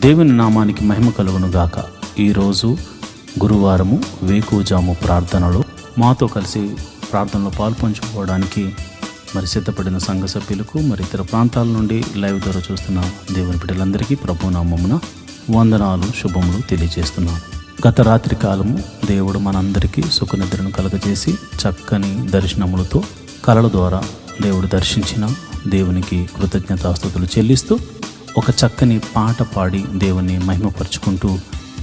దేవుని నామానికి మహిమ కలుగును గాక. ఈరోజు గురువారము వేకువజాము ప్రార్థనలో మాతో కలిసి ప్రార్థనలో పాల్పంచుకోవడానికి సిద్ధపడిన సంఘ సభ్యులకు ఇతర ప్రాంతాల నుండి లైవ్ ద్వారా చూస్తున్న దేవుని బిడ్డలందరికీ ప్రభునామమున వందనాలు, శుభములు తెలియజేస్తున్నాను. గత రాత్రి కాలము దేవుడు మనందరికీ సుఖనిద్రను కలగజేసి చక్కని దర్శనములతో కలల ద్వారా దేవుడు దర్శించిన దేవునికి కృతజ్ఞతాస్తుతులు చెల్లిస్తూ ఒక చక్కని పాట పాడి దేవుని మహిమపరుచుకుంటూ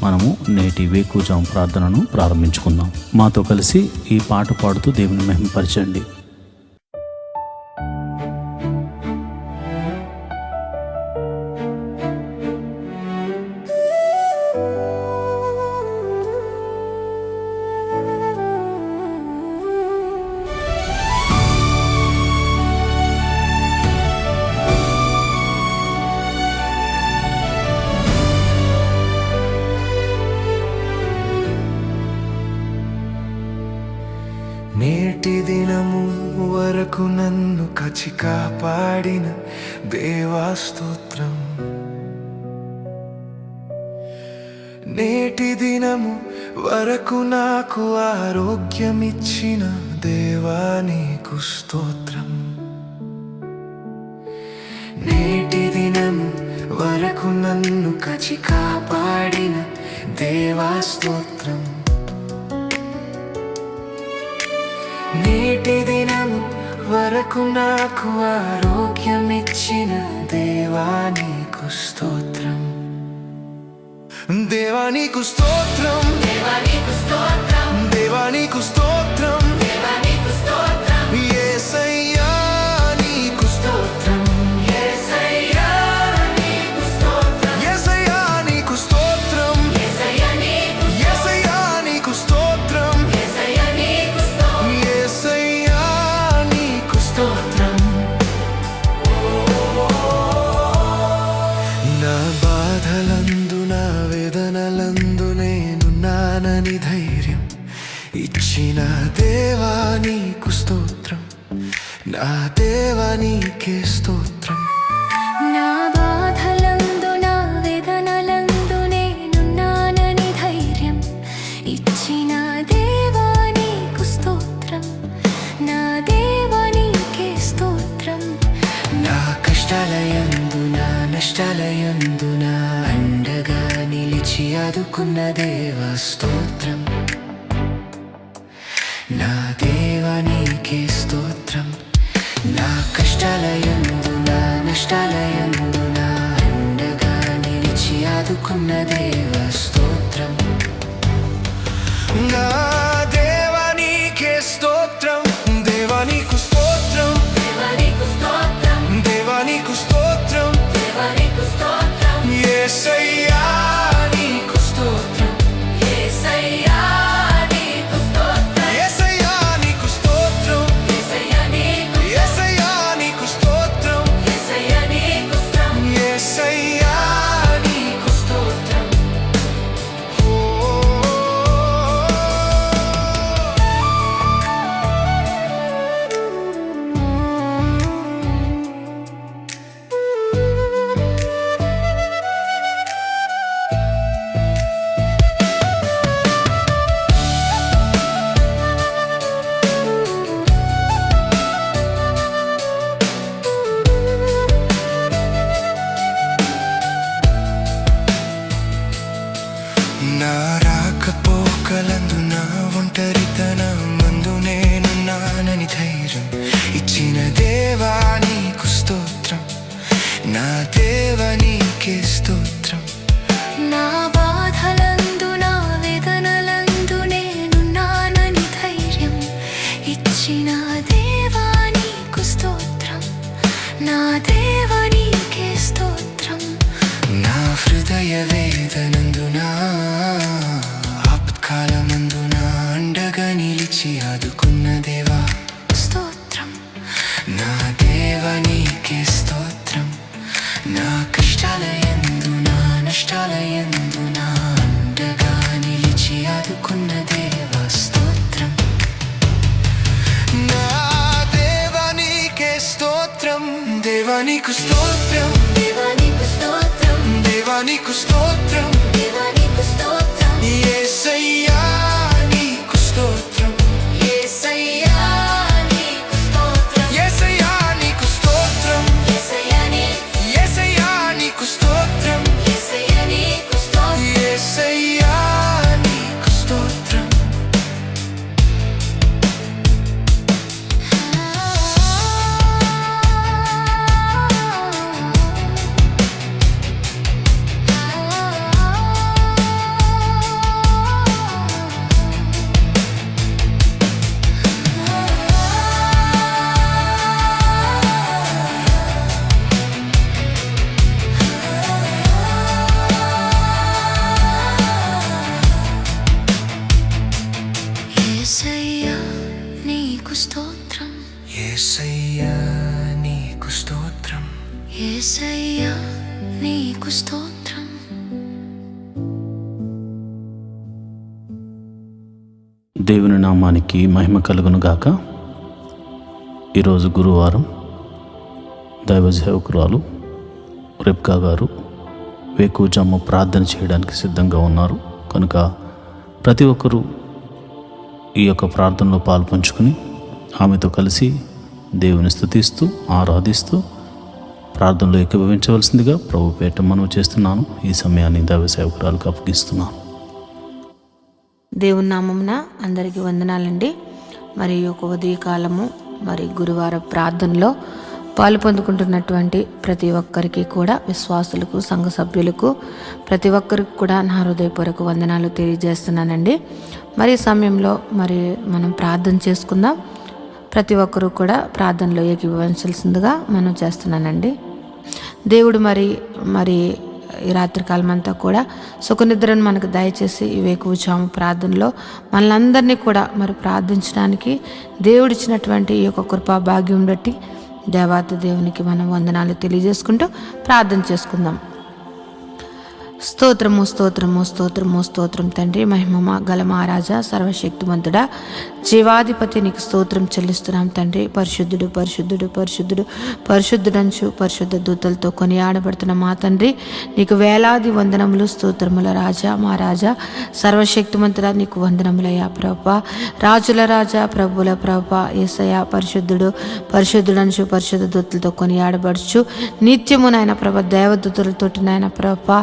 మనము నేటి వేకువజాము ప్రార్థనను ప్రారంభించుకుందాం. మాతో కలిసి ఈ పాట పాడుతూ దేవుని మహిమపరచండి. నేటి దినము వరకు నన్ను కాచి కాపాడిన దేవా స్తోత్రం. నేటి దినము వరకు నాకు ఆరోగ్యమిచ్చిన దేవా నీకు స్తోత్రం. నేటి దినము వరకు నన్ను కాచి కాపాడిన దేవా స్తోత్రం. నేటి దినము వరకు నాకు ఆరోగ్యమిచ్చిన దేవా నీకు స్తోత్రం. దేవా నీకు స్తోత్రం, దేవా నీకు స్తోత్రం, దేవా నీకు స్తోత్రం, దేవా నీకు స్తోత్రం. యేసయ్యా నీకు స్తోత్రం, యేసయ్యా నీకు స్తోత్రం, యేసయ్యా నీకు స్తోత్రం, యేసయ్యా నీకు స్తోత్రం, యేసయ్యా నీకు స్తోత్రం, యేసయ్యా నీకు స్తోత్రం. నా బాధలందు నా వేదనలందు నేనున్నానని ధైర్యం ఇచ్చిన దేవా నీకు స్తోత్రం. నా దేవా నీకే స్తోత్రం. నా బాధలందు నా వేదనలందు నేనున్నానని ధైర్యం ఇచ్చిన దేవా నీకు స్తోత్రం. నా దేవా నీకే స్తోత్రం. నా కష్టాలయందు నా నష్టాలయందు నా అండగా నిలిచి ఆదుకున్న దేవా స్తోత్రం. నా దేవా నీకే స్తోత్రం. నా కష్టాలయందు నా నష్టాలయందు నా అండగా నిలిచి ఆదుకున్న దేవా స్తోత్రం. నా దేవా నీకే స్తోత్రం. దేవా నీకు స్తోత్రం, దేవా నీకు స్తోత్రం, దేవా నీకు స్తోత్రం, దేవా నీకు స్తోత్రం. యేసయ్యా నీకు స్తోత్రం, యేసయ్యా నీకు స్తోత్రం, యేసయ్యా నీకు స్తోత్రం, యేసయ్యా నీకు, యేసయ్యా నీకు స్తోత్రం, యేసయ్యా నీకు స్తోత్రం. యేసయ్యా నీకు స్తోత్రం. ఓ నా రాకపోకలందు నా ఒంటరితనమందు నేనున్నానని ధైర్యం ఇచ్చిన దేవా నీకు స్తోత్రం. నా దేవా నీకే స్తోత్రం. నా బాధలందు నా వేదనలందు నేనున్నానని ధైర్యం ఇచ్చిన దేవా నీకు స్తోత్రం. నా దేవా నీకే స్తోత్రం. నా హృదయ వేదనందు నా ఆపత్కాలమందు నా అండగా నిలిచి ఆదుకున్న దేవా స్తోత్రం. నా దేవా నీకే స్తోత్రం. నా కష్టాలయందు నా నష్టాలయందు నా అండగా నిలిచి ఆదుకున్న దేవా స్తోత్రం. నా దేవా నీకే స్తోత్రం. దేవా నీకు స్తోత్రం, దేవా నీకు స్తోత్రం, దేవా నీకు స్తోత్రం, దేవా నీకు స్తోత్రం, యేసయ్యా నీకు స్తోత్రం, యేసయ్యా నీకు స్తోత్రం, యేసయ్యా నీకు స్తోత్రం, యేసయ్యా యేసయ్యా నీకు స్తోత్రం, యేసయ్యా నీకు స్తోత్రం, యేసయ్యా నీకు స్తోత్రం. యేసయ్యా నీకు స్తోత్రం, యేసయ్యా నీకు స్తోత్రం, యేసయ్యా నీకు స్తోత్రం. దేవుని నామానికి మహిమ కలుగును గాక. ఈరోజు గురువారం దైవ సేవకురాలు రెబ్కా గారు వేకువజాము ప్రార్థన చేయడానికి సిద్ధంగా ఉన్నారు కనుక ప్రతి ఒక్కరూ ఈ యొక్క ప్రార్థనలో పాల్పంచుకుని ఆమెతో కలిసి దేవుని స్తుతిస్తూ ఆరాధిస్తూ ప్రార్థనలో ఏకీభవించవలసిందిగా ప్రభు పేట మనవి చేస్తున్నాను. ఈ సమయాన్ని దైవ సేవకురాలకు అప్పగిస్తున్నాను. దేవుని నామమున అందరికీ వందనాలండి. మరి ఒక ఉదయకాలము మరి గురువార ప్రార్థనలో పాలు పొందుకుంటున్నటువంటి ప్రతి ఒక్కరికి కూడా, విశ్వాసులకు, సంఘ సభ్యులకు, ప్రతి ఒక్కరికి కూడా నా హృదయపూర్వక వందనాలు తెలియజేస్తున్నానండి. మరి ఈ సమయంలో మరి మనం ప్రార్థన చేసుకుందాం. ప్రతి ఒక్కరూ కూడా ప్రార్థనలో ఏకీభవించాల్సిందిగా మనం చేస్తున్నానండి. దేవుడు మరి ఈ రాత్రికాలం అంతా కూడా సుఖనిద్రను మనకు దయచేసి ఈ వేకువజాము ప్రార్థనలో మనలందరినీ కూడా మరి ప్రార్థించడానికి దేవుడిచ్చినటువంటి ఈ యొక్క కృపా భాగ్యం బట్టి దేవాతి దేవునికి మనం వందనాలు తెలియజేసుకుంటూ ప్రార్థన చేసుకుందాం. స్తోత్రము స్తోత్రము స్తోత్రము స్తోత్రం తండ్రి, మహిమ గల మహారాజా, సర్వశక్తిమంతుడా, జీవాధిపతి నీకు స్తోత్రం చెల్లిస్తున్నాం తండ్రి. పరిశుద్ధుడు పరిశుద్ధుడు పరిశుద్ధుడు పరిశుద్ధుడంచు పరిశుద్ధ దూతలతో కొనియాడబడుతున్న మా తండ్రి నీకు వేలాది వందనములు, స్తోత్రముల రాజా, మా రాజా, సర్వశక్తిమంతుడా నీకు వందనములయ్యా ప్రభా. రాజుల రాజా, ప్రభుల ప్రభా, యేసయ్యా పరిశుద్ధుడు పరిశుద్ధుడంచు పరిశుద్ధ దూతలతో కొనియాడబడుచు నిత్యము నాయన ప్రభ దేవదూతలతోటి నాయన ప్రభా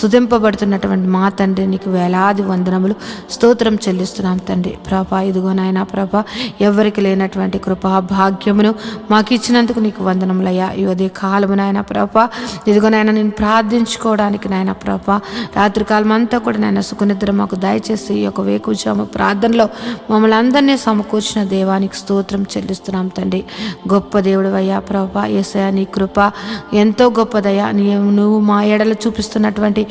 స్తుతింపబడుతున్నటువంటి మా తండ్రి నీకు వేలాది వందనములు, స్తోత్రం చెల్లిస్తున్నాం తండ్రి. ప్రభా ఇదిగో నాయన ప్రభా ఎవరికి లేనటువంటి కృపా భాగ్యమును మాకు ఇచ్చినందుకు నీకు వందనములయ్యా. ఈ ఉదయ కాలము నాయన ప్రభా ఇదిగో నాయన నేను ప్రార్థించుకోవడానికి నాయన ప్రభా రాత్రికాలం అంతా కూడా నాయన సుఖనిద్ర మాకు దయచేసి ఈ యొక్క వేకువజాము ప్రార్థనలో మమ్మల్ని అందరినీ సమకూర్చిన దేవానికి స్తోత్రం చెల్లిస్తున్నాం తండ్రి. గొప్ప దేవుడు అయ్యా ప్రభా, యేసయ్యా నీ కృప ఎంతో గొప్పదయ్యా. నువ్వు మా ఎడల చూపిస్తున్నటువంటి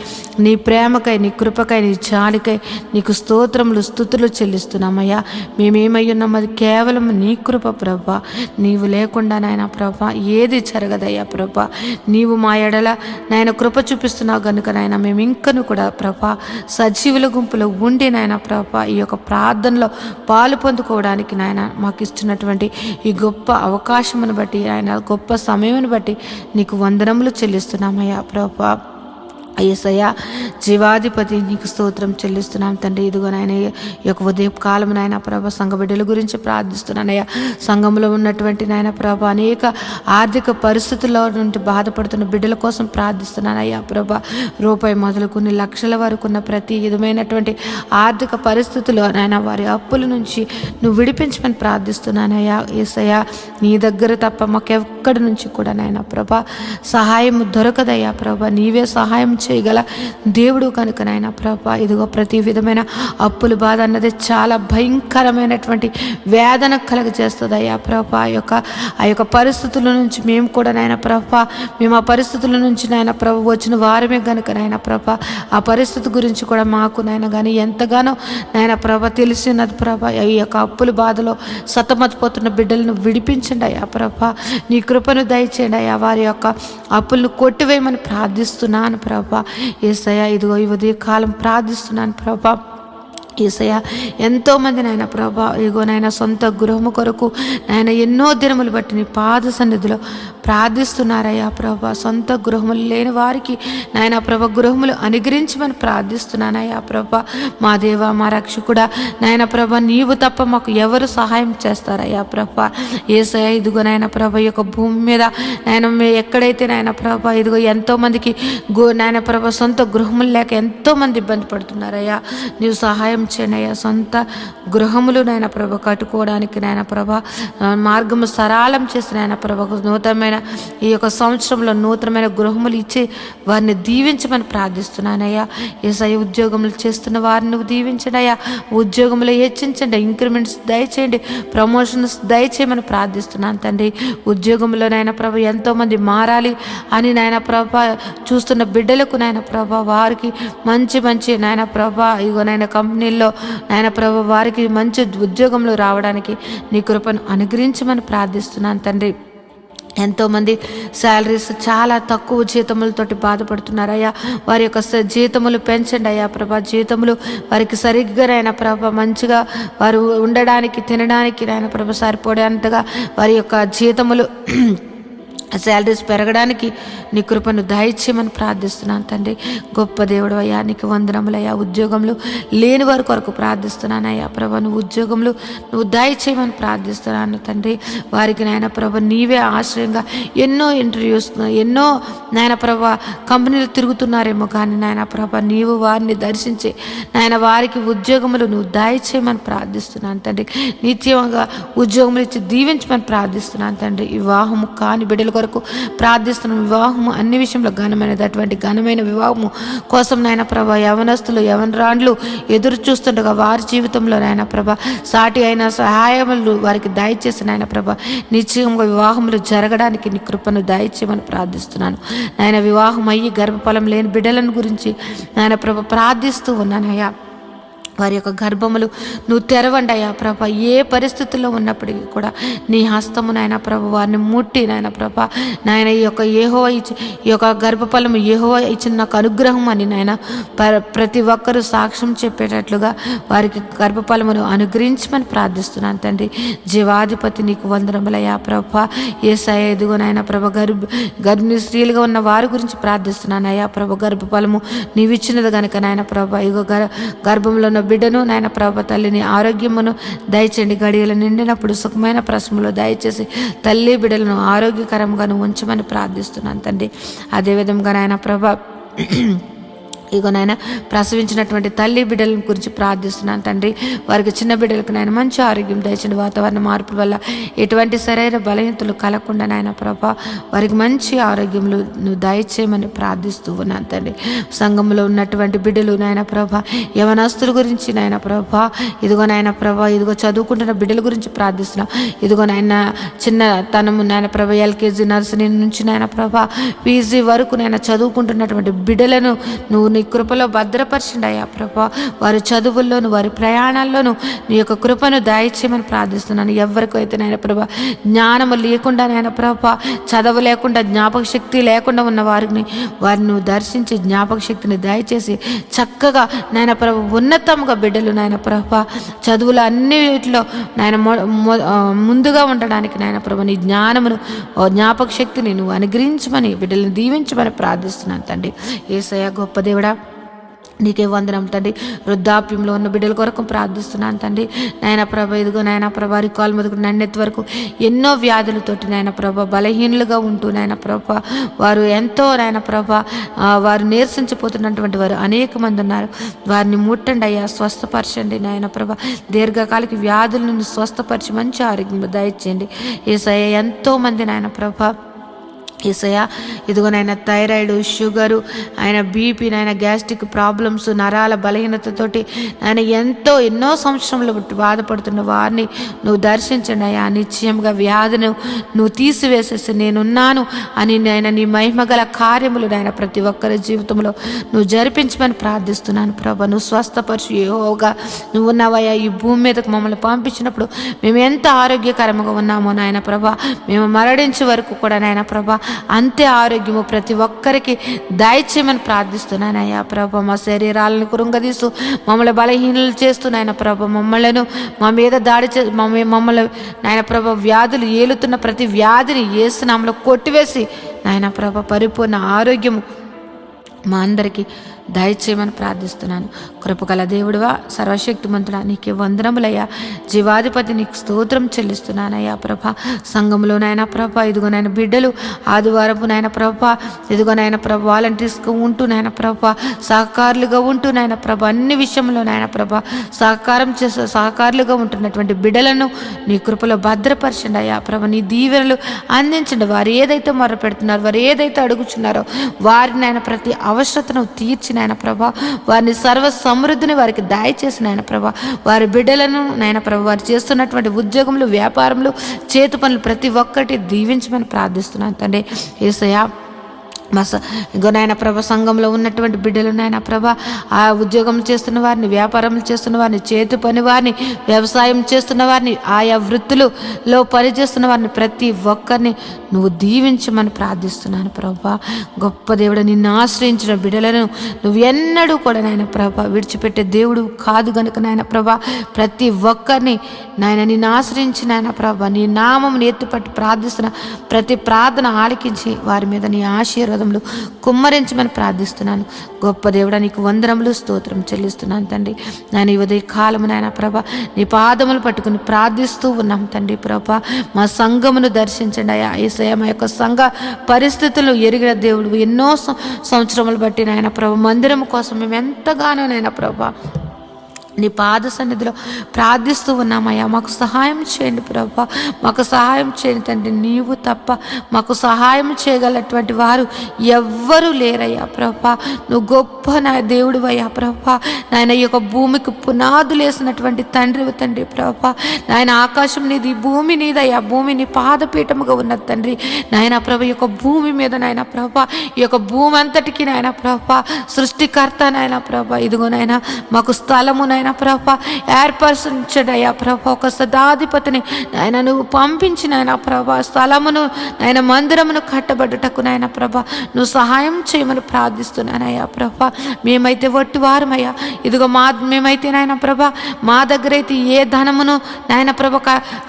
నీ ప్రేమకై, నీ కృపకై, నీ జాలికై నీకు స్తోత్రములు స్తుతులు చెల్లిస్తున్నామయ్యా. మేమేమై ఉన్నాం అది కేవలం నీ కృప ప్రభా. నీవు లేకుండా నాయన ప్రభా ఏది జరగదయ్యా ప్రభా. నీవు మా ఎడల నాయన కృప చూపిస్తున్నావు కనుక నాయన మేము ఇంకను కూడా ప్రభా సజీవుల గుంపులో ఉండి నాయన ప్రభా ఈ యొక్క ప్రార్థనలో పాలు పొందుకోవడానికి నాయన మాకు ఇస్తున్నటువంటి ఈ గొప్ప అవకాశమును బట్టి, ఆయన గొప్ప సమయమును బట్టి నీకు వందనములు చెల్లిస్తున్నామయ్యా ప్రభా. యేసయ్యా జీవాధిపతి నీకు స్తోత్రం చెల్లిస్తున్నాం తండ్రి. ఇదిగో నాయన ఈ యొక్క ఉదయం కాలం నాయన ప్రభ సంఘ బిడ్డల గురించి ప్రార్థిస్తున్నానయ్యా. సంఘంలో ఉన్నటువంటి నాయన ప్రభ అనేక ఆర్థిక పరిస్థితుల్లో నుండి బాధపడుతున్న బిడ్డల కోసం ప్రార్థిస్తున్నానయ్యా ప్రభ. రూపాయి మొదలు కొన్ని లక్షల వరకు ఉన్న ప్రతి విధమైనటువంటి ఆర్థిక పరిస్థితుల్లో నాయన వారి అప్పుల నుంచి నువ్వు విడిపించమని ప్రార్థిస్తున్నానయ్యా. యేసయ్యా నీ దగ్గర తప్ప మాకెక్కడి నుంచి కూడా నాయన ప్రభ సహాయం దొరకదయ్యా ప్రభ. నీవే సహాయం చేయగల దేవుడు కనుక నాయన ప్రభా ఇదిగో ప్రతి విధమైన అప్పుల బాధ అన్నది చాలా భయంకరమైనటువంటి వేదన కలుగజేస్తుంది అయ్యా ప్రభా. ఆ యొక్క పరిస్థితుల నుంచి మేము కూడా నాయన ప్రభా మేము ఆ పరిస్థితుల నుంచి నాయన ప్రభు వచ్చిన వారమే కనుక నాయన ప్రభా ఆ పరిస్థితి గురించి కూడా మాకు నాయన కానీ ఎంతగానో నాయన ప్రభ తెలిసి ఉన్నది ప్రభా. ఈ యొక్క అప్పుల బాధలో సతమతిపోతున్న బిడ్డలను విడిపించండి అయ్యా ప్రభా. నీ కృపను దయచేయండి అయ్యా. వారి యొక్క అప్పులను కొట్టివేయమని ప్రార్థిస్తున్నాను ప్రభా. యేసయ్యా ఇదిగో ఈ ఉదయ కాలం ప్రార్థిస్తున్నాను ప్రభా. యేసయ్య ఎంతోమంది నాయన ప్రభా ఇగో నాయన సొంత గృహము కొరకు నాయన ఎన్నో దినములు బట్టి నీ పాద సన్నిధిలో ప్రార్థిస్తున్నారయ్యా ప్రభా. సొంత గృహములు లేని వారికి నాయన ప్రభ గృహములు అనుగ్రహించమని ప్రార్థిస్తున్నానయ్యా ప్రభా. మా దేవ మా రక్షకుడా నాయన ప్రభ నీవు తప్ప మాకు ఎవరు సహాయం చేస్తారయ్యా ప్రభా. యేసయ్య ఇదిగో నాయన ప్రభ ఈ యొక్క భూమి మీద నాయన ఎక్కడైతే నాయన ప్రభ ఇదిగో ఎంతోమందికి నాయన ప్రభ సొంత గృహములు లేక ఎంతోమంది ఇబ్బంది పడుతున్నారయ్యా. నీవు సహాయం చేయనయ్యా. సొంత గృహములు నాయన ప్రభ కట్టుకోవడానికి నాయన ప్రభ మార్గము సరళం చేసిన నాయన ప్రభ నూతనమైన ఈ యొక్క సంవత్సరంలో నూతనమైన గృహములు ఇచ్చి వారిని దీవించమని ప్రార్థిస్తున్నానయ్యా. యేసయ్య ఉద్యోగములు చేస్తున్న వారిని నువ్వు దీవించండి అయ్యా. ఉద్యోగములు హెచ్చించండి, ఇంక్రిమెంట్స్ దయచేయండి, ప్రమోషన్స్ దయచేయమని ప్రార్థిస్తున్నాను తండ్రి. ఉద్యోగంలో నాయన ప్రభ ఎంతోమంది మారాలి అని నాయన ప్రభ చూస్తున్న బిడ్డలకు నాయన ప్రభ వారికి మంచి మంచి నాయన ప్రభ ఇగో నాయన కంపెనీల్లో నాయన ప్రభ వారికి మంచి ఉద్యోగంలో రావడానికి నీ కృపను అనుగ్రహించమని ప్రార్థిస్తున్నాను తండ్రి. ఎంతోమంది శాలరీస్ చాలా తక్కువ జీతములతోటి బాధపడుతున్నారయ్యా. వారి యొక్క జీతములు పెంచండి అయ్యా ప్రభా. జీతములు వారికి సరిగ్గానైనా ప్రభ మంచిగా వారు ఉండడానికి తినడానికి నాయన ప్రభ సరిపోయేంతగా వారి యొక్క జీతములు శాలరీస్ పెరగడానికి నీ కృపను దయచేయమని ప్రార్థిస్తున్నాను తండ్రి. గొప్ప దేవుడు అయ్యా, నీకు వందనములయ్యా. ఉద్యోగంలో లేని వారి కొరకు ప్రార్థిస్తున్నానయ్యా ప్రభ. నువ్వు ఉద్యోగంలో నువ్వు దయచేయమని ప్రార్థిస్తున్నాను తండ్రి. వారికి నాయన ప్రభ నీవే ఆశ్రయంగా ఎన్నో ఇంటర్వ్యూస్ ఎన్నో నాయన ప్రభ కంపెనీలు తిరుగుతున్నారేమో కానీ నాయన ప్రభ నీవు వారిని దర్శించి నాయన వారికి ఉద్యోగములు నువ్వు దయచేయమని ప్రార్థిస్తున్నాను తండ్రి. నిత్యంగా ఉద్యోగములు ఇచ్చి దీవించమని ప్రార్థిస్తున్నాను తండ్రి. వివాహము కాని బిడ్డల కొరకు ప్రార్థిస్తున్నాం. వివాహము అన్ని విషయంలో ఘనమైనది. అటువంటి ఘనమైన వివాహము కోసం నాయన ప్రభ యవనస్తులు యవనరాండ్లు ఎదురు చూస్తుండగా వారి జీవితంలో నాయన ప్రభ సాటి అయిన సహాయములు వారికి దయచేసి నాయన ప్రభ నిశ్చయంగా వివాహములు జరగడానికి నీ కృపను దయచేయమని ప్రార్థిస్తున్నాను నాయన. వివాహం అయ్యి గర్భఫలం లేని బిడ్డలను గురించి నాయన ప్రభ ప్రార్థిస్తూ ఉన్నానయ్యా. వారి యొక్క గర్భములు నువ్వు తెరవండి అయ్యా ప్రభ. ఏ పరిస్థితుల్లో ఉన్నప్పటికీ కూడా నీ హస్తము నాయన ప్రభ వారిని ముట్టి నాయన ప్రభ నాయన ఈ యొక్క గర్భఫలము యెహోవా ఇచ్చిన నాకు అనుగ్రహం అని నాయన ప్రతి ఒక్కరూ సాక్ష్యం చెప్పేటట్లుగా వారికి గర్భఫలమును అనుగ్రహించమని ప్రార్థిస్తున్నాను తండ్రి. జీవాధిపతి నీకు వందనములయ్యా ప్రభ. యేసయ్య ఎదుగు నాయన ప్రభ గర్భిణీ స్త్రీలుగా ఉన్న వారి గురించి ప్రార్థిస్తున్నాను అయ్యా ప్రభ. గర్భఫలము నీవిచ్చినది కనుక నాయన ప్రభ ఇగో గర్భంలో ఉన్న బిడ్డను నాయన ప్రభ తల్లిని ఆరోగ్యమును దయచేయండి. గడియలు నిండినప్పుడు సుఖమైన ప్రశ్నలు దయచేసి తల్లి బిడ్డలను ఆరోగ్యకరంగా ఉంచమని ప్రార్థిస్తున్నాను తండ్రి. అదేవిధంగా నాయన ప్రభ ఇగో నాయన ప్రసవించినటువంటి తల్లి బిడ్డల గురించి ప్రార్థిస్తున్నాను తండ్రి. వారికి చిన్న బిడ్డలకు నాయన మంచి ఆరోగ్యం దయచండి. వాతావరణ మార్పుల వల్ల ఎటువంటి శరీర బలహీనతలు కలగకుండా నాయన ప్రభ వారికి మంచి ఆరోగ్యములు నువ్వు దయచేయమని ప్రార్థిస్తూ ఉన్నాను తండ్రి. సంఘంలో ఉన్నటువంటి బిడ్డలు నాయన ప్రభ యవనస్తుల గురించి నాయన ప్రభ ఇదిగో నాయన ప్రభ ఇదిగో చదువుకుంటున్న బిడ్డల గురించి ప్రార్థిస్తున్నాం. ఇదిగో నాయన చిన్న తనము నాయన ప్రభ ఎల్కేజీ నర్సరీ నుంచి నాయన ప్రభ పీజీ వరకు నాయన చదువుకుంటున్నటువంటి బిడ్డలను నువ్వు నీ కృపలో భద్రపరచండి అయ్యా ప్రభా. వారి చదువుల్లోను వారి ప్రయాణాల్లోనూ నీ యొక్క కృపను దయచేయమని ప్రార్థిస్తున్నాను. ఎవరికైతే నాయన ప్రభా జ్ఞానము లేకుండా నాయన ప్రభా చదువు లేకుండా జ్ఞాపక శక్తి లేకుండా ఉన్న వారిని నువ్వు దర్శించి జ్ఞాపక శక్తిని దయచేసి చక్కగా నాయన ప్రభా ఉన్నతంగా బిడ్డలు నాయన ప్రభా చదువులు అన్నిటిలో నాయన ముందుగా ఉండడానికి నాయన ప్రభా నీ జ్ఞానమును జ్ఞాపక శక్తిని నువ్వు అనుగ్రహించమని బిడ్డలను దీవించమని ప్రార్థిస్తున్నాను తండ్రి. యేసయ్య గొప్ప దేవుడా నీకే వందనం తండ్రి. వృద్ధాప్యంలో ఉన్న బిడ్డల కొరకు ప్రార్థిస్తున్నాను తండ్రి. నాయన ప్రభ ఇదిగో నాయన ప్రభ రికాల్ మొదలు నన్నెత్తి వరకు ఎన్నో వ్యాధులతోటి నాయన ప్రభ బలహీనులుగా ఉంటూ నాయన ప్రభ వారు ఎంతో నాయన ప్రభ వారు నీరసించిపోతున్నటువంటి వారు అనేక మంది ఉన్నారు. వారిని ముట్టండి అయ్యా, స్వస్థపరచండి నాయన ప్రభ. దీర్ఘకాలిక వ్యాధులను స్వస్థపరిచి మంచి ఆరోగ్యం దయచేయండి. యేసయ్య ఎంతో మంది నాయన ప్రభ యేసయ్య ఇదిగో నాయన థైరాయిడ్ షుగరు ఆయన బీపీ నాయన గ్యాస్ట్రిక్ ప్రాబ్లమ్స్ నరాల బలహీనతతోటి ఆయన ఎన్నో సంవత్సరంలో బాధపడుతున్న వారిని నువ్వు దర్శించండి అయ్యా. నిశ్చయంగా వ్యాధిని నువ్వు తీసివేసేసి నేనున్నాను అని నాయన నీ మహిమగల కార్యములు నాయన ప్రతి ఒక్కరి జీవితంలో నువ్వు జరిపించమని ప్రార్థిస్తున్నాను ప్రభా. నువ్వు స్వస్థపరిచి యెహోవాగా నువ్వు ఉన్నావయ్యా. ఈ భూమి మీదకు మమ్మల్ని పంపించినప్పుడు మేము ఎంత ఆరోగ్యకరంగా ఉన్నామో నాయన ప్రభా, మేము మరణించే వరకు కూడా నాయన ప్రభా అంతే ఆరోగ్యము ప్రతి ఒక్కరికి దయచేయమని ప్రార్థిస్తున్నానయ్యా ప్రభ. మా శరీరాలను కృంగదీస్తూ మమ్మల్ని బలహీనలు చేస్తూ నాయన ప్రభ మమ్మలను మా మీద దాడి మమ్మల్ని నాయన ప్రభ వ్యాధులు ఏలుతున్న ప్రతి వ్యాధిని యేసు నామములో కొట్టివేసి నాయన ప్రభ పరిపూర్ణ ఆరోగ్యము మా అందరికీ దయచేయమని ప్రార్థిస్తున్నాను. కృపగల దేవుడువా, సర్వశక్తిమంతుడా, నీకే వందనములయ్యా. జీవాధిపతి నీకు స్తోత్రం చెల్లిస్తున్నానయ్యా ప్రభ. సంఘంలో నాయన ప్రభ ఇదిగో నాయన బిడ్డలు ఆదివారపు నాయన ప్రభ ఇదిగో నాయన ప్రభ వాలంటీర్స్గా ఉంటూ నాయన ప్రభ సహకారులుగా ఉంటూ నాయన ప్రభ అన్ని విషయంలో నాయన ప్రభ సహకారులుగా ఉంటున్నటువంటి బిడ్డలను నీ కృపలో భద్రపరచండి అయ్యా ప్రభ. నీ దీవెనలు అందించండి. వారు ఏదైతే మొర్ర పెడుతున్నారో, వారు ఏదైతే అడుగుచున్నారో వారిని ఆయన ప్రతి అవసరతను తీర్చి నాయన ప్రభా వారిని సర్వ సమృద్ధిని వారికి దయచేసి నాయన ప్రభా వారి బిడ్డలను నాయన ప్రభా వారు చేస్తున్నటువంటి ఉద్యోగములు, వ్యాపారములు, చేతి పనులు ప్రతి ఒక్కటి దీవించమని ప్రార్థిస్తున్నాను తండ్రి. యేసయ్యా ఇంకో నాయన ప్రభ సంఘంలో ఉన్నటువంటి బిడ్డలు నాయన ప్రభ ఆ ఉద్యోగం చేస్తున్న వారిని, వ్యాపారం చేస్తున్న వారిని, చేతి పని వారిని, వ్యవసాయం చేస్తున్న వారిని, ఆయా వృత్తులలో పనిచేస్తున్న వారిని ప్రతి ఒక్కరిని నువ్వు దీవించమని ప్రార్థిస్తున్నాను ప్రభా. గొప్ప దేవుడు, నిన్ను ఆశ్రయించిన బిడ్డలను నువ్వు ఎన్నడూ కూడా నాయన ప్రభ విడిచిపెట్టే దేవుడు కాదు గనుక నాయన ప్రభ ప్రతి ఒక్కరిని నాయన నిన్ను ఆశ్రయించి నాయన ప్రభ నీ నామం ఎత్తుపట్టి ప్రార్థిస్తున్న ప్రతి ప్రార్థన ఆలకించి వారి మీద నీ ఆశీర్వాదములు కుమ్మరించమని ప్రార్థిస్తున్నాను. గొప్ప దేవుడా, నీకు వందనములు, స్తోత్రం చెల్లిస్తున్నాను తండ్రి. నేను ఈ ఉదయ కాలము నాయన ప్రభ నీ పాదములు పట్టుకుని ప్రార్థిస్తూ ఉన్నాం తండ్రి ప్రభ. మా సంఘమును దర్శించండి అయ్యా. యేసయ్య మా యొక్క సంఘ పరిస్థితులు ఎరిగిన దేవుడు. ఎన్నో సంవత్సరములు బట్టి నాయన ప్రభ మందిరం కోసం మేము ఎంతగానో నాయన ప్రభ నీ పాద సన్నిధిలో ప్రార్థిస్తూ ఉన్నామయ్యా. మాకు సహాయం చేయండి ప్రభా, మాకు సహాయం చేయండి తండ్రి. నీవు తప్ప మాకు సహాయం చేయగలటువంటి వారు ఎవ్వరూ లేరయ్యా ప్రభా. నువ్వు గొప్ప నా దేవుడు అయ్యా ప్రభా. నాయన ఈ యొక్క భూమికి పునాదులు వేసినటువంటి తండ్రి ప్రభా. నాయన ఆకాశం నీది, భూమి నీదయ్యా. భూమి నీ పాదపీఠముగా ఉన్నది తండ్రి. నాయన ప్రభ ఈ యొక్క భూమి మీద నాయన ప్రభా ఈ యొక్క భూమి అంతటికి నాయన ప్రభా సృష్టికర్త నాయన ప్రభా ఇదిగో నాయన మాకు స్థలము నాయన ప్రభా ఏర్పరచండి అయ్యా ప్రభా. ఒక సదాధిపతిని నాయన నువ్వు పంపించిన నాయన ప్రభా స్థలమును నాయన మందిరమును కట్టబడ్డటకు నాయన ప్రభా నువ్వు సహాయం చేయమని ప్రార్థిస్తున్నానయ్యా ప్రభా. మేమైతే వట్టి వారమయ్యా. ఇదిగో మేమైతే నాయన ప్రభా మా దగ్గర అయితే ఏ ధనమును నాయన ప్రభ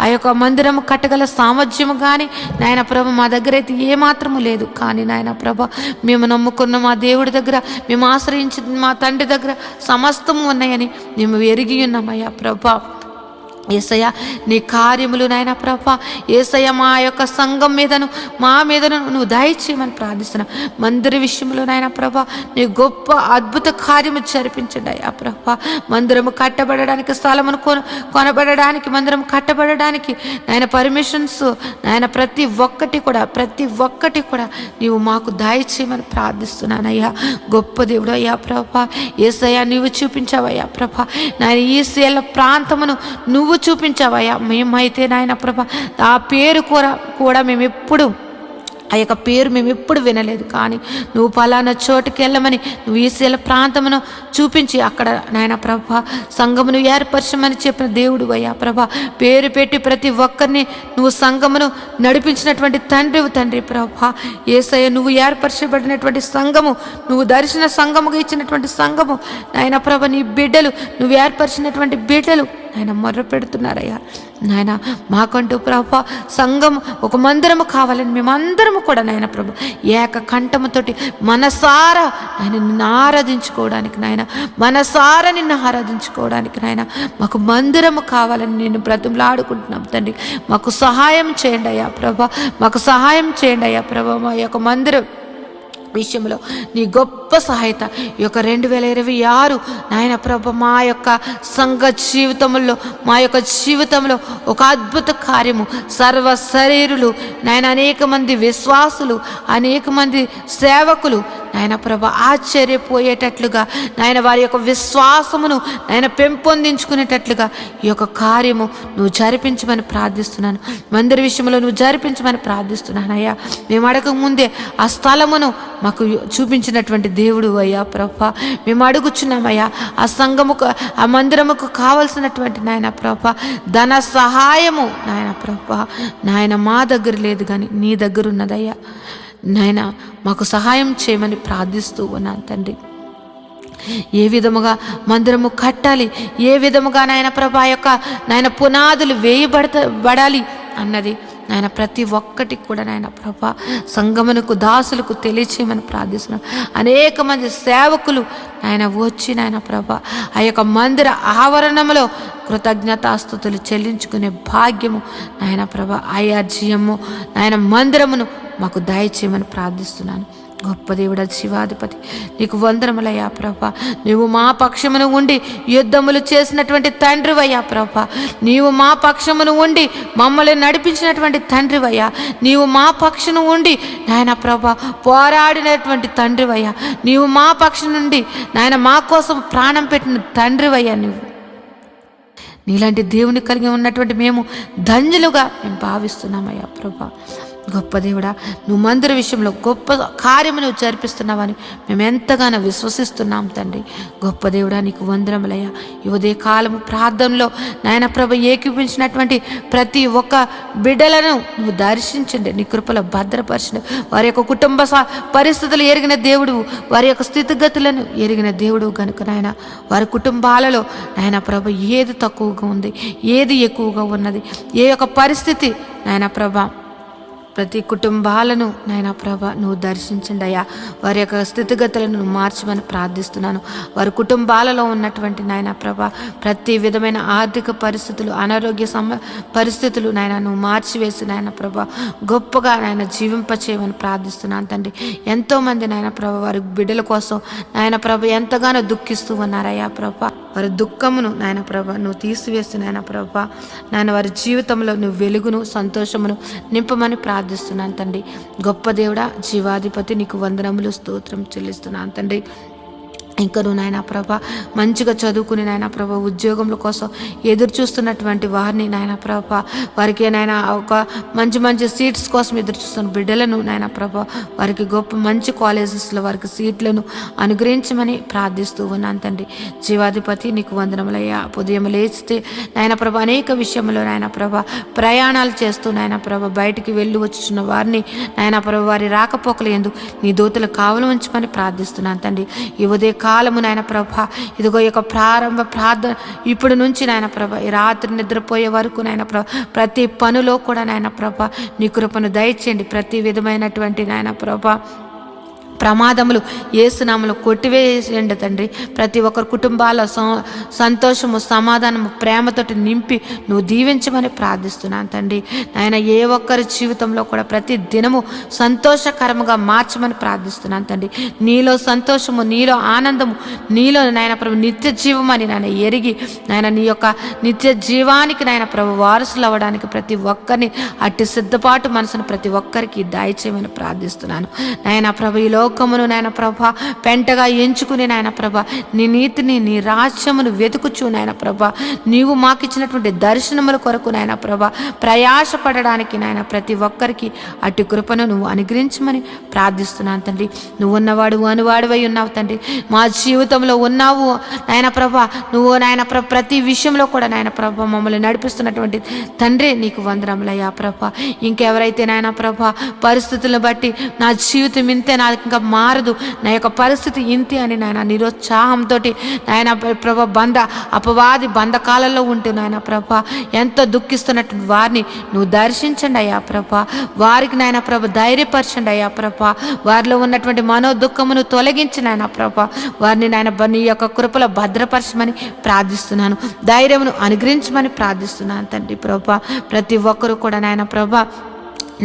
ఆ యొక్క మందిరము కట్టగల సామర్థ్యము కానీ నాయన ప్రభ మా దగ్గర అయితే ఏ మాత్రము లేదు. కానీ నాయన ప్రభ మేము నమ్ముకున్న మా దేవుడి దగ్గర, మేము ఆశ్రయించిన మా తండ్రి దగ్గర సమస్తము ఉన్నాయని మేము ఎరిగి ఉన్నామయ్యా ప్రభా. యేసయ్య నీ కార్యములు నాయన ప్రభా యేసయ్య మా యొక్క సంఘం మీదను మా మీదను నువ్వు దయచేయమని ప్రార్థిస్తున్నావు. మందిర విషయంలో నాయన ప్రభా నీ గొప్ప అద్భుత కార్యము జరిపించండి అయ్యా ప్రభా. మందిరము కట్టబడడానికి, స్థలమును కొనబడడానికి, మందిరం కట్టబడడానికి నాయన పర్మిషన్స్ నాయన ప్రతి ఒక్కటి కూడా నీవు మాకు దయచేయమని ప్రార్థిస్తున్నానయ్యా. గొప్ప దేవుడు అయ్యా ప్రభా. యేసయ్య నీవు చూపించావయ్యా ప్రభా. నాయన ఈ శీల ప్రాంతమును నువ్వు చూపించావయ్యా. మేమైతే నాయన ప్రభా ఆ పేరు కూడా మేము ఎప్పుడు ఆ యొక్క పేరు మేము ఎప్పుడు వినలేదు. కానీ నువ్వు పలానా చోటుకి వెళ్ళమని నువ్వు ఈశీల ప్రాంతమును చూపించి అక్కడ నాయన ప్రభా సంఘమును ఏర్పరచమని చెప్పిన దేవుడు అయ్యా ప్రభా. పేరు పెట్టి ప్రతి ఒక్కరిని నువ్వు సంఘమును నడిపించినటువంటి తండ్రి ప్రభా. యేసయ్య నువ్వు ఏర్పరచబడినటువంటి సంఘము, నువ్వు దర్శన సంఘముగా ఇచ్చినటువంటి సంఘము నాయన ప్రభ నీ బిడ్డలు, నువ్వు ఏర్పరిచినటువంటి బిడ్డలు నాయన మొర్ర పెడుతున్నారయ్యా. నాయన మాకంటూ ప్రభా సంఘం ఒక మందిరము కావాలని మేమందరము కూడా నాయన ప్రభు ఏక కంఠముతోటి మనసారా ఆయన నిన్ను ఆరాధించుకోవడానికి నాయన మాకు మందిరము కావాలని నేను బ్రతిమలాడుకుంటున్నాం తండ్రి. మాకు సహాయం చేయండి అయ్యా ప్రభా, మాకు సహాయం చేయండి అయ్యా ప్రభా. మా యొక్క మందిరం విషయంలో నీ గొప్ప సహాయత ఈ యొక్క 2026 నాయన ప్రభ మా యొక్క సంఘ జీవితంలో, మా యొక్క జీవితంలో ఒక అద్భుత కార్యము సర్వ శరీరులు నాయన అనేక మంది విశ్వాసులు, అనేక మంది సేవకులు నాయన ప్రభ ఆశ్చర్యపోయేటట్లుగా నాయన వారి యొక్క విశ్వాసమును నాయన పెంపొందించుకునేటట్లుగా ఈ యొక్క కార్యము నువ్వు జరిపించమని ప్రార్థిస్తున్నాను. మందిర విషయంలో నువ్వు జరిపించమని ప్రార్థిస్తున్నాను అయ్యా. మేము అడగక ముందే ఆ స్థలమును మాకు చూపించినటువంటి దేవుడు అయ్యా ప్రభా. మేము అడుగుచున్నామయ్యా ఆ సంఘముకు, ఆ మందిరముకు కావలసినటువంటి నాయన ప్రభా ధన సహాయము నాయన ప్రభా నాయన మా దగ్గర లేదు కానీ నీ దగ్గర ఉన్నదయ్యా. నాయన మాకు సహాయం చేయమని ప్రార్థిస్తూ ఉన్నాను తండ్రి. ఏ విధముగా మందిరము కట్టాలి, ఏ విధముగా నాయన ప్రభా యొక్క నాయన పునాదులు వేయబడాలి అన్నది నాయన ప్రతి ఒక్కటికి కూడా నాయన ప్రభా సంగమునకు దాసులకు తెలియచేయమని ప్రార్థిస్తున్నాం. అనేక మంది సేవకులు నాయన వచ్చి నాయన ప్రభా ఆ యొక్క మందిర ఆవరణంలో కృతజ్ఞతాస్తుతులు చెల్లించుకునే భాగ్యము నాయన ప్రభా ఐఆర్జీఎము నాయన మందిరమును మాకు దయచేయమని ప్రార్థిస్తున్నాను. గొప్ప దేవుడా, జీవాధిపతి నీకు వందనములయ్యా ప్రభా. నీవు మా పక్షమును ఉండి యుద్ధములు చేసినటువంటి తండ్రివయ్యా ప్రభా. నీవు మా పక్షమును ఉండి మమ్మల్ని నడిపించినటువంటి తండ్రివయ్యా. నీవు మా పక్షమును ఉండి నాయన ప్రభా పోరాడినటువంటి తండ్రివయ్యా. నీవు మా పక్షం నుండి నాయన మా కోసం ప్రాణం పెట్టిన తండ్రివయ్యా. నీలాంటి దేవుని కలిగి ఉన్నటువంటి మేము ధన్యులుగా మేము భావిస్తున్నామయ్యా ప్రభా. గొప్ప దేవుడా, నువ్వు మందిర విషయంలో గొప్ప కార్యము నువ్వు జరిపిస్తున్నావని మేము ఎంతగానో విశ్వసిస్తున్నాం తండ్రి. గొప్ప దేవుడా, నీకు వందనములయ్యా. ఈ ఉదయ కాలము ప్రార్థనలో నాయన ప్రభ ఏకీపించినటువంటి ప్రతి ఒక్క బిడ్డలను నువ్వు దర్శించండి, నీ కృపలో భద్రపరచండి. వారి యొక్క కుటుంబ పరిస్థితులు ఎరిగిన దేవుడు, వారి యొక్క స్థితిగతులను ఎరిగిన దేవుడు కనుక నాయన వారి కుటుంబాలలో నాయన ప్రభ ఏది తక్కువగా ఉంది, ఏది ఎక్కువగా ఉన్నది, ఏ యొక్క పరిస్థితి నాయన ప్రభ ప్రతి కుటుంబాలను నాయన ప్రభ నువ్వు దర్శించండి అయ్యా. వారి యొక్క స్థితిగతులను నువ్వు మార్చమని ప్రార్థిస్తున్నాను. వారి కుటుంబాలలో ఉన్నటువంటి నాయన ప్రభ ప్రతి విధమైన ఆర్థిక పరిస్థితులు, అనారోగ్య పరిస్థితులు నాయన నువ్వు మార్చివేసి నాయన ప్రభ గొప్పగా నాయన జీవింపచేయమని ప్రార్థిస్తున్నాను తండ్రి. ఎంతోమంది నాయన ప్రభ వారి బిడ్డల కోసం నాయన ప్రభ ఎంతగానో దుఃఖిస్తూ ఉన్నారయ్యా ప్రభ. వారి దుఃఖమును నాయన ప్రభ నువ్వు తీసివేసి నాయన ప్రభ నాయన వారి జీవితంలో నువ్వు వెలుగును సంతోషమును నింపమని ప్రార్థిస్తున్నాను తండ్రి. గొప్ప దేవుడా, జీవాధిపతి నీకు వందనములు స్తోత్రం చెల్లిస్తున్నాను తండ్రి. ఇంకా నువ్వు నాయన ప్రభ మంచిగా చదువుకుని నాయన ప్రభ ఉద్యోగముల కోసం ఎదురు చూస్తున్నటువంటి వారిని నాయన ప్రభ వారికి నాయన ఒక మంచి మంచి సీట్స్ కోసం ఎదురు చూస్తున్న బిడ్డలను నాయన ప్రభ వారికి గొప్ప మంచి కాలేజెస్లో వారికి సీట్లను అనుగ్రహించమని ప్రార్థిస్తూ ఉన్నాను తండ్రి. జీవాధిపతి నీకు వందనములయ్యా. ఉదయం లేచితే నాయన ప్రభ అనేక విషయంలో నాయన ప్రభ ప్రయాణాలు చేస్తూ నాయన ప్రభ బయటికి వెళ్ళి వచ్చుచున్న వారిని నాయన ప్రభ వారి రాకపోకలు ఎందు నీ దూతలు కావలు ఉంచమని ప్రార్థిస్తున్నాను తండ్రి. ఈ ఉదయ కాలము నాయన ప్రభ ఇదిగో యొక్క ప్రారంభ ప్రార్థన ఇప్పటి నుంచి నాయన ప్రభ ఈ రాత్రి నిద్రపోయే వరకు నాయన ప్రభ ప్రతి పనిలో కూడా నాయన ప్రభ నీ కృపను దయచేయండి. ప్రతి విధమైనటువంటి నాయన ప్రభ ప్రమాదములు యేసునామములో కొట్టివేయండి తండ్రి. ప్రతి ఒక్కరి కుటుంబాల సంతోషము, సమాధానము, ప్రేమతోటి నింపి నువ్వు దీవించమని ప్రార్థిస్తున్నాను తండ్రి. నాయన ఏ ఒక్కరి జీవితంలో కూడా ప్రతి దినము సంతోషకరముగా మార్చమని ప్రార్థిస్తున్నాను తండ్రి. నీలో సంతోషము, నీలో ఆనందము, నీలో నాయన ప్రభు నిత్య జీవమని నాయన ఎరిగి నాయన నీ యొక్క నిత్య జీవానికి నాయన ప్రభు వారసులు అవ్వడానికి ప్రతి ఒక్కరిని అట్టి సిద్ధపాటు మనసును ప్రతి ఒక్కరికి దయచేయమని ప్రార్థిస్తున్నాను. నాయన ప్రభు ఈ లోకమును నాయన ప్రభ పెంటగా ఎంచుకుని నాయన ప్రభ నీ నీతిని, నీ రాజ్యమును వెతుకుచు నాయన ప్రభ నీవు మాకు ఇచ్చినటువంటి దర్శనముల కొరకు నాయన ప్రభ ప్రయాసపడడానికి నాయన ప్రతి ఒక్కరికి అట్టి కృపను నువ్వు అనుగ్రహించమని ప్రార్థిస్తున్నాను తండ్రి. నువ్వు ఉన్నవాడు అనువాడువై ఉన్నావు తండ్రి. మా జీవితంలో ఉన్నావు నాయన ప్రభ. నువ్వు నాయన ప్రభ ప్రతి విషయంలో కూడా నాయన ప్రభ మమ్మల్ని నడిపిస్తున్నటువంటి తండ్రి నీకు వందనములయ్యా ప్రభ. ఇంకెవరైతే నాయన ప్రభ పరిస్థితులను బట్టి నా జీవితం ఇంతే, నాకు ఇంకా మారదు, నా యొక్క పరిస్థితి ఇంతే అని నాయన నిరుత్సాహంతో నాయన ప్రభ అపవాది బంధకాలలో ఉంటూ నాయన ప్రభ ఎంతో దుఃఖిస్తున్నట్టు వారిని నువ్వు దర్శించండి అయ్యా ప్రభ. వారికి నాయన ప్రభ ధైర్యపరచండి అయ్యా ప్రభ. వారిలో ఉన్నటువంటి మనోదుఃఖమును తొలగించి నాయన ప్రభ వారిని నాయన నీ యొక్క కృపలో భద్రపరచమని ప్రార్థిస్తున్నాను. ధైర్యమును అనుగ్రహించమని ప్రార్థిస్తున్నాను తండ్రి ప్రభ. ప్రతి ఒక్కరూ కూడా నాయన ప్రభ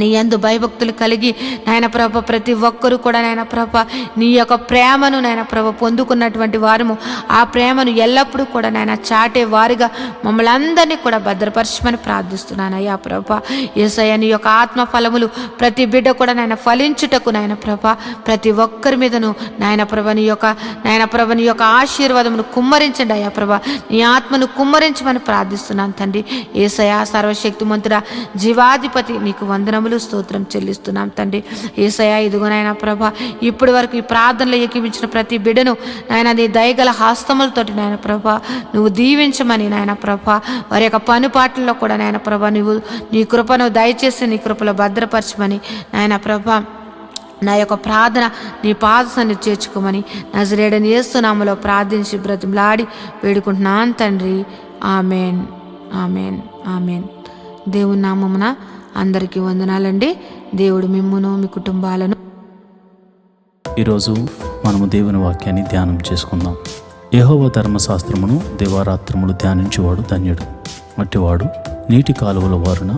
నీ యందు భయభక్తులు కలిగి నాయన ప్రభ ప్రతి ఒక్కరూ కూడా నాయన ప్రభ నీ యొక్క ప్రేమను నాయన ప్రభ పొందుకున్నటువంటి వారము ఆ ప్రేమను ఎల్లప్పుడూ కూడా నాయన చాటే వారిగా మమ్మల్ని అందరినీ కూడా భద్రపరచమని ప్రార్థిస్తున్నాను అయ్యా ప్రభ. యేసయ్య నీ యొక్క ఆత్మ ఫలములు ప్రతి బిడ్డ కూడా నాయన ఫలించుటకు నాయన ప్రభ ప్రతి ఒక్కరి మీదను నాయన ప్రభ నీ యొక్క ఆశీర్వాదమును కుమ్మరించండి అయ్యా ప్రభ. నీ ఆత్మను కుమ్మరించమని ప్రార్థిస్తున్నాను తండ్రి. యేసయ్య సర్వశక్తిమంతుడా, జీవాధిపతి నీకు వందనములు స్తోత్రం చెల్లిస్తున్నాం తండ్రి. యేసయ్య ఇదిగో నాయన ప్రభ ఇప్పటి వరకు ఈ ప్రార్థనలో ఏకీవించిన ప్రతి బిడ్డను నాయన నీ దయగల హస్తములతోటి నాయన ప్రభ నువ్వు దీవించమని నాయన ప్రభ వారి యొక్క పనిపాట్లలో కూడా నాయన ప్రభ నువ్వు నీ కృపను దయచేసి నీ కృపలో భద్రపరచమని నాయన ప్రభ నా యొక్క ప్రార్థన నీ పాద సన్నిధి చేర్చుకోమని నజరేయుడైన యేసు నామములో ప్రార్థించి బ్రతిమలాడి వేడుకుంటున్నాను తండ్రి. Amen, amen, amen. దేవుని నామమున అందరికీ వందనాలండి. దేవుడు మిమ్మును మీ కుటుంబాలను. ఈరోజు మనము దేవుని వాక్యాన్ని ధ్యానం చేసుకుందాం. యెహోవా ధర్మశాస్త్రమును దివారాత్రములు ధ్యానించేవాడు ధన్యుడు. అట్టివాడు నీటి కాలువల వారున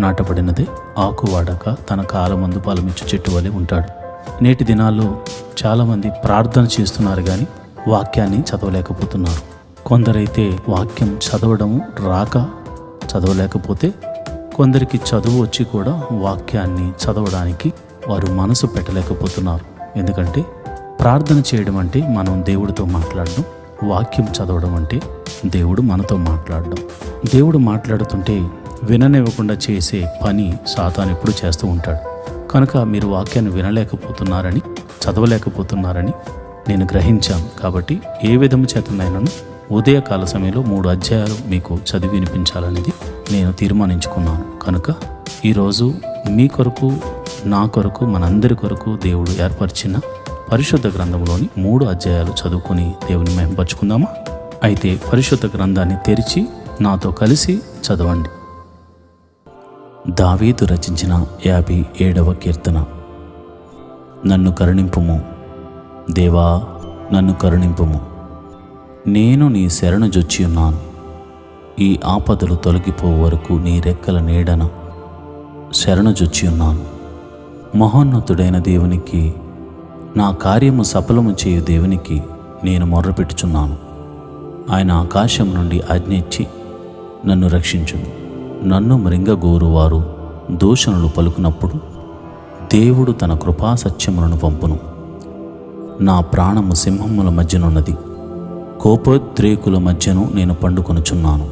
నాటబడినదే, ఆకు వాడక తన కాలమందు ఫలమిచ్చు చెట్టు వలె ఉంటాడు. నేటి దినాల్లో చాలామంది ప్రార్థన చేస్తున్నారు కానీ వాక్యాన్ని చదవలేకపోతున్నారు. కొందరైతే వాక్యం చదవడము రాక చదవలేకపోతే, కొందరికి చదువు వచ్చి కూడా వాక్యాన్ని చదవడానికి వారు మనసు పెట్టలేకపోతున్నారు. ఎందుకంటే ప్రార్థన చేయడం అంటే మనం దేవుడితో మాట్లాడడం, వాక్యం చదవడం అంటే దేవుడు మనతో మాట్లాడడం. దేవుడు మాట్లాడుతుంటే విననివ్వకుండా చేసే పని సాతాను ఎప్పుడు చేస్తూ ఉంటాడు. కనుక మీరు వాక్యాన్ని వినలేకపోతున్నారని, చదవలేకపోతున్నారని నేను గ్రహించాను. కాబట్టి ఏ విధము చేతనైనాను ఉదయకాల సమయంలో 3 అధ్యాయాలు మీకు చదివి వినిపించాలనేది నేను తీర్మానించుకున్నాను. కనుక ఈరోజు మీ కొరకు, నా కొరకు, మనందరి కొరకు దేవుడు ఏర్పరిచిన పరిశుద్ధ గ్రంథంలోని 3 అధ్యాయాలు చదువుకొని దేవుని మహిమపరచుకుందామా? అయితే పరిశుద్ధ గ్రంథాన్ని తెరిచి నాతో కలిసి చదవండి. దావీదు రచించిన 57వ కీర్తన. నన్ను కరుణింపుము దేవా, నన్ను కరుణింపుము. నేను నీ శరణు జొచ్చియున్నాను. ఈ ఆపదలు తొలగిపో వరకు నీ రెక్కల నీడన శరణు జొచ్చియున్నాను. మహోన్నతుడైన దేవునికి, నా కార్యము సఫలము చేయు దేవునికి నేను మొర్రపెట్టుచున్నాను. ఆయన ఆకాశం నుండి ఆజ్ఞ ఇచ్చి నన్ను రక్షించును. నన్ను మృంగగోరువారు దూషణలు పలుకున్నప్పుడు దేవుడు తన కృపా సత్యములను పంపును. నా ప్రాణము సింహముల మధ్యనున్నది, కోపోద్రేకుల మధ్యను నేను పండుకొనుచున్నాను.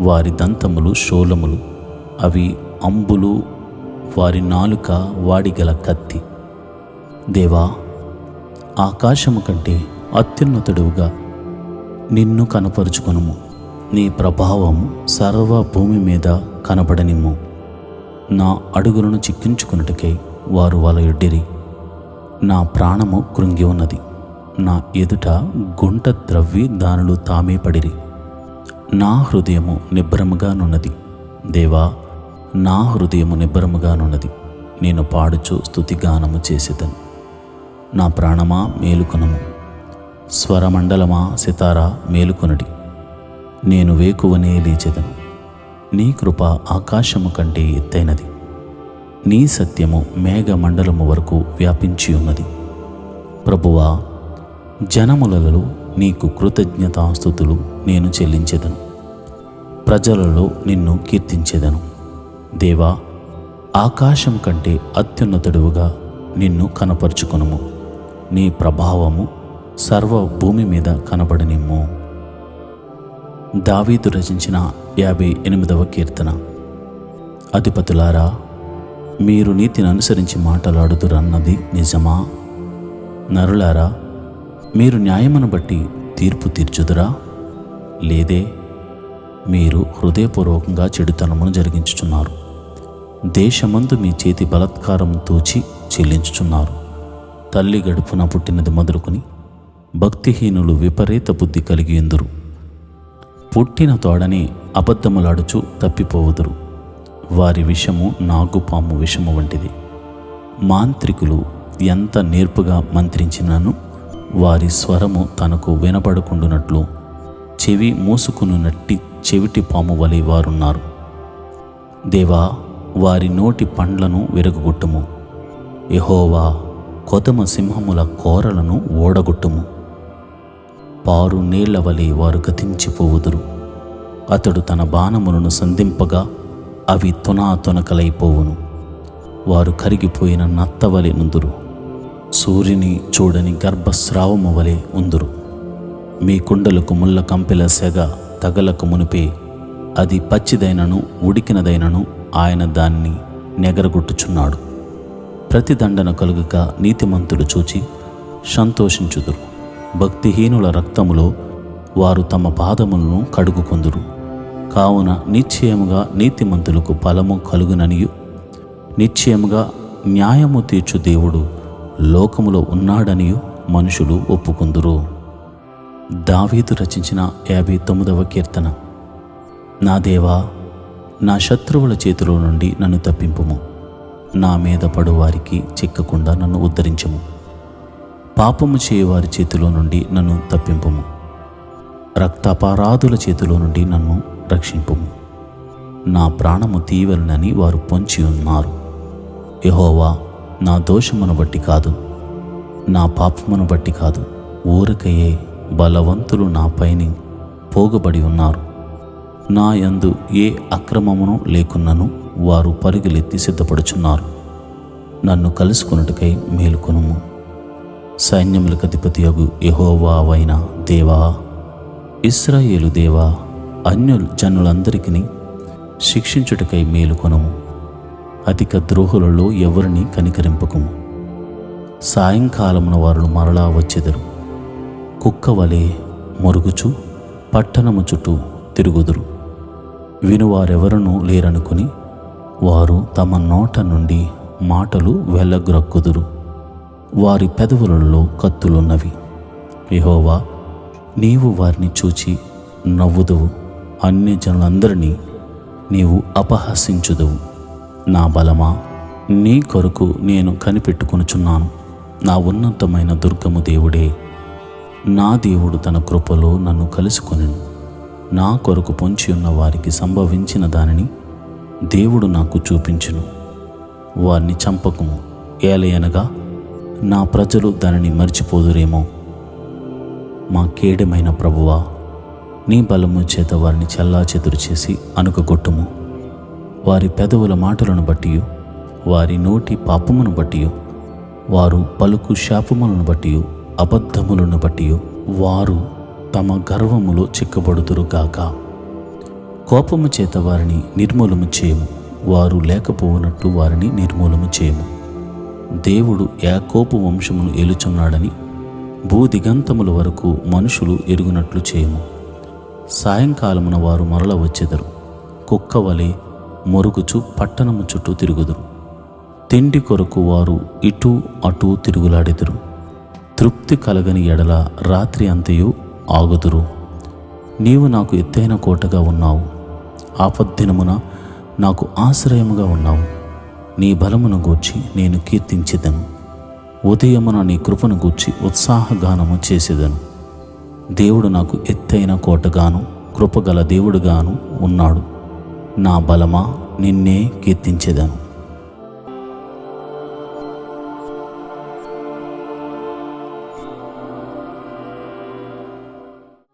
వారి దంతములు శూలములు, అవి అంబులు, వారి నాలుక వాడిగల కత్తి. దేవా, ఆకాశము కంటే అత్యున్నతుడుగా నిన్ను కనపరుచుకొనుము. నీ ప్రభావము సర్వ భూమి మీద కనబడనిమ్ము. నా అడుగులను చిక్కించుకొనుటకై వారు వలయొడ్డిరి. నా ప్రాణము కృంగి ఉన్నది. నా ఎదుట గుంట ద్రవ్వి దానిలో తామే పడిరి. నా హృదయము నిబ్బరముగానున్నది. దేవా, నా హృదయము నిబ్బరముగానున్నది. నేను పాడుచు స్తుతిగానము చేసేదను. నా ప్రాణమా మేలుకొనము. స్వరమండలమా సితారా మేలుకొనుడి. నేను వేకువనే లేచెదను. నీ కృప ఆకాశము కంటే ఎత్తైనది. నీ సత్యము మేఘమండలము వరకు వ్యాపించి ఉన్నది. ప్రభువా, జనములలో నీకు కృతజ్ఞతాస్తుతులు నేను చెల్లించెదను. ప్రజలలో నిన్ను కీర్తించెదను. దేవా, ఆకాశం కంటే అత్యున్నతుడుగా నిన్ను కనపరుచుకొనుము. నీ ప్రభావము సర్వ భూమి మీద కనబడనిమ్ము. దావీదు రచించిన 58వ కీర్తన. అధిపతులారా, మీరు నీతిని అనుసరించి మాటలాడుదురన్నది నిజమా? నరులారా, మీరు న్యాయమును బట్టి తీర్పు తీర్చుదురా? లేదే, మీరు హృదయపూర్వకంగా చెడుతనమును జరిగించుచున్నారు. దేశమందు మీ చేతి బలాత్కారం తూచి చెల్లించుచున్నారు. తల్లి గడుపున పుట్టినది మొదలుకొని భక్తిహీనులు విపరీత బుద్ధి కలిగి ఎందురు. పుట్టిన తోడని అబద్ధములాడుచు తప్పిపోవుదురు. వారి విషము నాగుపాము విషము వంటిది. మాంత్రికులు ఎంత నేర్పుగా మంత్రించినను వారి స్వరము తనకు వినపడకుండునట్లు చెవి మూసుకునున్నట్టి చెవిటి పాము వలె వారున్నారు. దేవా, వారి నోటి పండ్లను విరగొట్టుము. యెహోవా, కొదమ సింహముల కోరలను ఓడగొట్టుము. పారు నీళ్ల వలె వారు గతించిపోవుదురు. అతడు తన బాణములను సంధింపగా అవి తొనకలైపోవును. వారు కరిగిపోయిన నత్తవలె నుందురు. సూర్యుని చూడని గర్భస్రావము వలె ఉందురు. మీ కుండలకు ముళ్ళ కంపెల సెగ తగలకు మునిపే అది పచ్చిదైనను ఉడికినదైనను ఆయన దాన్ని నెగరగొట్టుచున్నాడు. ప్రతిదండన కలుగక నీతిమంతులు చూచి సంతోషించుదురు. భక్తిహీనుల రక్తములో వారు తమ పాదములను కడుగుకొందురు. కావున నిశ్చయముగా నీతిమంతులకు ఫలము కలుగుననియు నిశ్చయముగా న్యాయము తీర్చు దేవుడు లోకములో ఉన్నాడనియు మనుషులు ఒప్పుకుందురు. దావీదు రచించిన 59వ కీర్తన. నా దేవా, నా శత్రువుల చేతిలో నుండి నన్ను తప్పింపుము. నా మీద పడువారికి చిక్కకుండా నన్ను ఉద్ధరించుము. పాపము చేయవారి చేతిలో నుండి నన్ను తప్పింపుము. రక్తపారాధుల చేతిలో నుండి నన్ను రక్షింపుము. నా ప్రాణము తీవలనని వారు పొంచి ఉన్నారు. యెహోవా, నా దోషమును బట్టి కాదు, నా పాపమును బట్టి కాదు, ఊరకయే బలవంతులు నాపైని పోగబడి ఉన్నారు. నా యందు ఏ అక్రమమును లేకున్నను వారు పరుగులెత్తి సిద్ధపడుచున్నారు. నన్ను కలుసుకొనుటకై మేలుకొనుము. సైన్యములకు అధిపతియగు యెహోవావైన దేవా, ఇశ్రాయేలు దేవా, జనులందరికీ శిక్షించుటకై మేలుకొనుము. అధిక ద్రోహులలో ఎవరిని కనికరింపకుము. సాయంకాలమున వారు మరలా వచ్చెదరు. కుక్క వలె మొరుగుచు పట్టణము చుట్టూ తిరుగుదురు. వినువారెవరనూ లేరనుకుని వారు తమ నోట నుండి మాటలు వెళ్ళగ్రక్కుదురు. వారి పెదవులలో కత్తులున్నవి. యెహోవా, నీవు వారిని చూచి నవ్వుదువు. అన్యజనులందరినీ నీవు అపహసించుదువు. నా బలమా, నీ కొరకు నేను కనిపెట్టుకొనుచున్నాను. నా ఉన్నతమైన దుర్గము దేవుడే. నా దేవుడు తన కృపలో నన్ను కలుసుకొనెను. నా కొరకు పొంచి ఉన్న వారికి సంభవించిన దానిని దేవుడు నాకు చూపించును. వారిని చంపకుము, ఏలయనగా నా ప్రజలు దానిని మర్చిపోదురేమో. మా కేడమైన ప్రభువా, నీ బలము చేత వారిని చెల్లాచెదురు చేసి అనుకగొట్టుము. వారి పెదవుల మాటలను బట్టి, వారి నోటి పాపమును బట్టి, వారు పలుకు శాపములను బట్టి, అబద్ధములను బట్టి వారు తమ గర్వములో చిక్కబడుదురుగాక. కోపము చేత వారిని నిర్మూలము చేయము. వారు లేకపోవునట్లు వారిని నిర్మూలము చేయము. దేవుడు యాకోబు వంశమును ఏలుచున్నాడని భూదిగంతముల వరకు మనుషులు ఎరుగునట్లు చేయము. సాయంకాలమున వారు మరల వచ్చెదరు. కుక్క వలె మొరుగుచు పట్టణము చుట్టూ తిరుగుదురు. తిండి కొరకు వారు ఇటు అటు తిరుగులాడెదరు. తృప్తి కలగని ఎడల రాత్రి అంతయు ఆగుదురు. నీవు నాకు ఎత్తైన కోటగా ఉన్నావు. ఆపద్దినమున నాకు ఆశ్రయముగా ఉన్నావు. నీ బలమును గూర్చి నేను కీర్తించెదను. ఉదయమున నీ కృపను గూర్చి ఉత్సాహగానము చేసేదను. దేవుడు నాకు ఎత్తైన కోటగాను కృపగల దేవుడుగాను ఉన్నాడు. నా బలమా, నిన్నే కీర్తించెదను.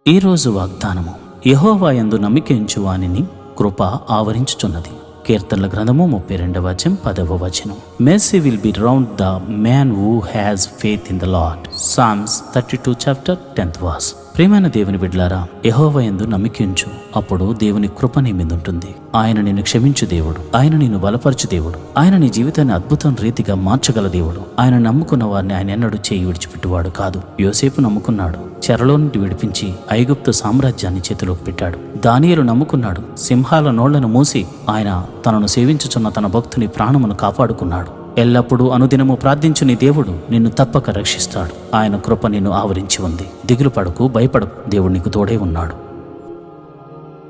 ఈరోజు వాగ్దానము. యెహోవా యందు నమ్మిక ఉంచు వానిని కృప ఆవరించుచున్నది. కీర్తనల గ్రంథము 32వ అధ్యాయం 10వ వచనం. Mercy will be round the man who has faith in the Lord. Psalms 32 chapter 10th verse. ప్రియమైన దేవుని బిడ్డలారా, యెహోవా యందు నమ్మిక ఉంచు, అప్పుడు దేవుని కృప నీ మీద ఉంటుంది. ఆయన నిన్ను క్షమించు దేవుడు. ఆయన నిన్ను బలపరచు దేవుడు. ఆయన నీ జీవితాన్ని అద్భుతం రీతిగా మార్చగల దేవుడు. ఆయన నమ్ముకున్న వారిని ఆయన ఎన్నడూ చేయి విడిచిపెట్టువాడు కాదు. యోసేపు నమ్ముకున్నాడు, చెరలో నుండి విడిపించి ఐగుప్తు సామ్రాజ్యాన్ని చేతిలోకి పెట్టాడు. దానియేలు నమ్ముకున్నాడు, సింహాల నోళ్లను మూసి ఆయన తనను సేవించుచున్న తన భక్తుని ప్రాణమును కాపాడుకున్నాడు. ఎల్లప్పుడూ అనుదినము ప్రార్థించు నీ దేవుడు నిన్ను తప్పక రక్షిస్తాడు. ఆయన కృప నిన్ను ఆవరించి ఉంది. దిగులు పడకు, భయపడకు, దేవుడు నీకు తోడే ఉన్నాడు.